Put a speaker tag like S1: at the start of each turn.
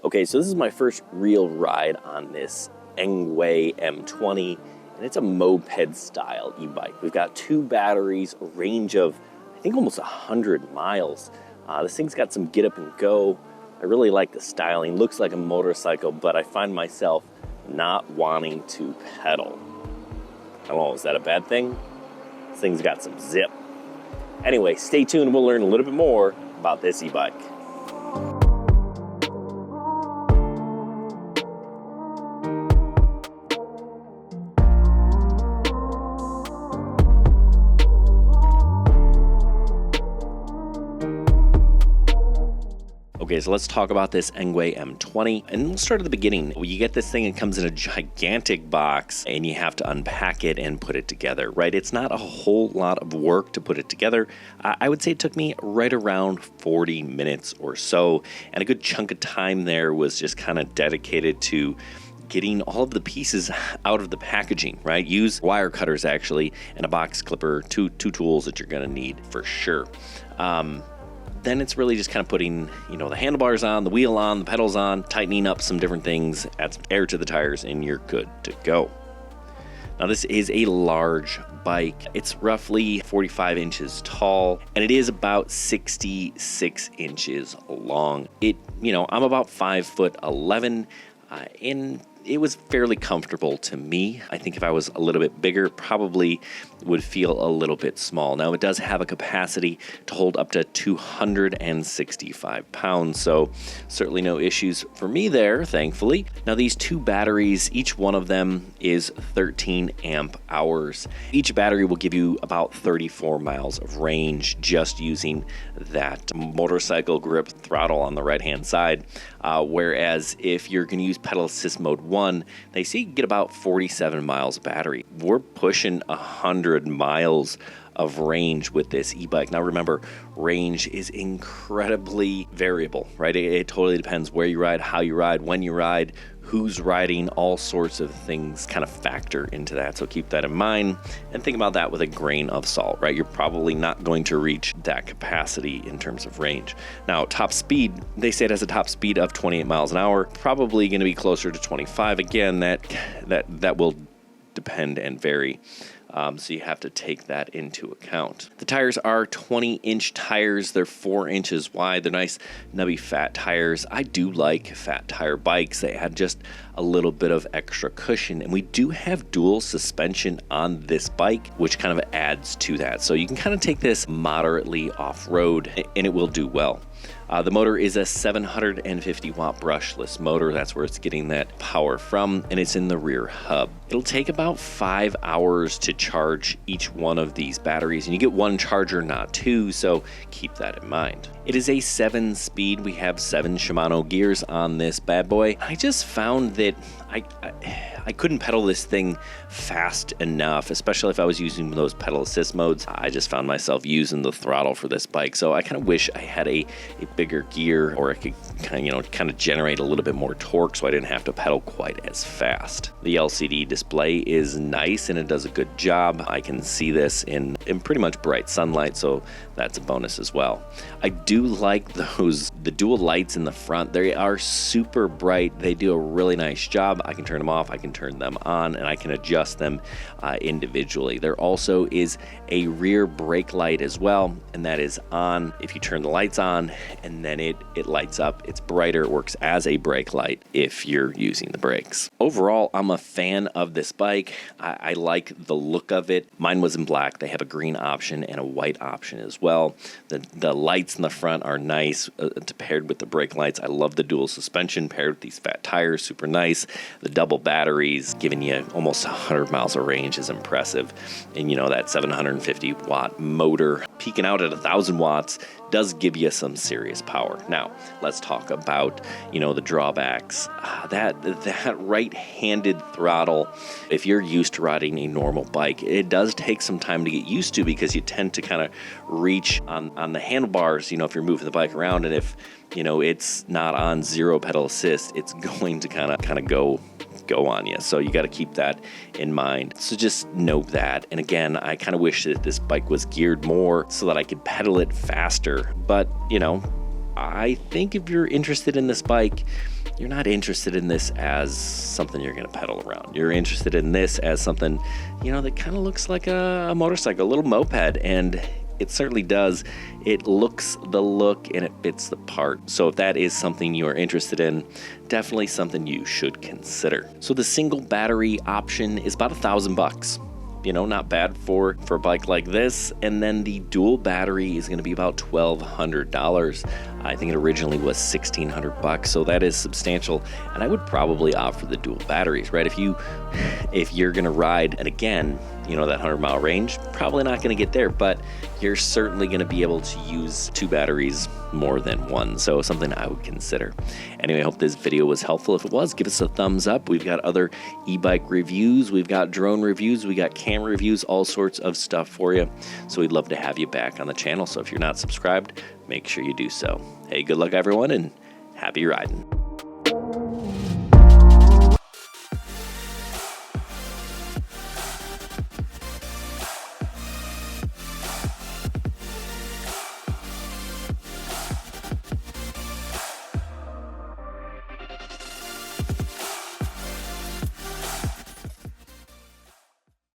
S1: Okay, so this is my first real ride on this Engwe M20, and it's a moped style e-bike. We've got 2 batteries, a range of, I think, almost 100 miles. This thing's got some get up and go. I really like the styling. Looks like a motorcycle, but I find myself not wanting to pedal. I don't know, is that a bad thing? This thing's got some zip. Anyway, stay tuned. We'll learn a little bit more about this e-bike. Okay, so let's talk about this Engwe M20, and we'll start at the beginning. You get this thing, it comes in a gigantic box, and you have to unpack it and put it together, right? It's not a whole lot of work to put it together. I would say it took me right around 40 minutes or so, and a good chunk of time there was just kind of dedicated to getting all of the pieces out of the packaging, right? Use wire cutters actually, and a box clipper, two tools that you're gonna need for sure. Then it's really just kind of putting, the handlebars on, the wheel on, the pedals on, tightening up some different things, add some air to the tires, and you're good to go. Now this is a large bike. It's roughly 45 inches tall, and it is about 66 inches long. I'm about 5'11", and it was fairly comfortable to me. I think if I was a little bit bigger, probably would feel a little bit small. Now it does have a capacity to hold up to 265 pounds, so certainly no issues for me there, thankfully. Now these 2 batteries, each one of them is 13 amp hours. Each battery will give you about 34 miles of range just using that motorcycle grip throttle on the right-hand side. Whereas if you're gonna use pedal assist mode 1, they say you can get about 47 miles of battery. We're pushing 100 miles of range with this e-bike. Now remember, range is incredibly variable, right? It totally depends where you ride, how you ride, when you ride, who's riding, all sorts of things kind of factor into that. So keep that in mind and think about that with a grain of salt, right? You're probably not going to reach that capacity in terms of range. Now, top speed, they say it has a top speed of 28 miles an hour, probably going to be closer to 25. Again, that will depend and vary. So you have to take that into account. The tires are 20-inch tires. They're 4 inches wide. They're nice, nubby, fat tires. I do like fat tire bikes. They add just a little bit of extra cushion, and we do have dual suspension on this bike, which kind of adds to that. So you can kind of take this moderately off-road, and it will do well. The motor is a 750 watt brushless motor. That's where it's getting that power from, and it's in the rear hub. It'll take about 5 hours to charge each one of these batteries, and you get 1 charger, not 2, so keep that in mind. It is a 7-speed. We have 7 Shimano gears on this bad boy. I just found that I couldn't pedal this thing fast enough, especially if I was using those pedal assist modes. I just found myself using the throttle for this bike, so I kind of wish I had a bigger gear, or I could kind of generate a little bit more torque so I didn't have to pedal quite as fast. The LCD display is nice and it does a good job. I can see this in pretty much bright sunlight, so that's a bonus as well. I do like the dual lights in the front. They are super bright. They do a really nice job. I can turn them off, I can turn them on, and I can adjust them individually. There also is a rear brake light as well, and that is on if you turn the lights on, and then it lights up. It's brighter. It works as a brake light if you're using the brakes. Overall, I'm a fan of this bike. I like the look of it. Mine was in black. They have a green option and a white option as well. The lights in the front are nice paired with the brake lights. I love the dual suspension paired with these fat tires, super nice. The double batteries giving you almost 100 miles of range is impressive. And that 750 watt motor peaking out at 1,000 watts does give you some serious power. Now, let's talk about, the drawbacks. That right-handed throttle, if you're used to riding a normal bike, it does take some time to get used to, because you tend to kind of reach on the handlebars, if you're moving the bike around, and if, it's not on 0 pedal assist, it's going to kind of go on you. So you got to keep that in mind. So just note that. And again, I kind of wish that this bike was geared more so that I could pedal it faster. But, I think if you're interested in this bike, you're not interested in this as something you're going to pedal around. You're interested in this as something, you know, that kind of looks like a motorcycle, a little moped, and it certainly does. It looks the look and it fits the part. So if that is something you are interested in, definitely something you should consider. So the single battery option is about $1,000. You know, not bad for a bike like this. And then the dual battery is going to be about $1,200. I think it originally was $1,600, so that is substantial. And I would probably opt for the dual batteries, right? If you're going to ride, and again, you know, that 100-mile range, probably not going to get there, but you're certainly going to be able to use 2 batteries more than one. So something I would consider. Anyway, I hope this video was helpful. If it was, give us a thumbs up. We've got other e-bike reviews. We've got drone reviews. We got camera reviews, all sorts of stuff for you. So we'd love to have you back on the channel. So if you're not subscribed, make sure you do so. Hey, good luck everyone, and happy riding.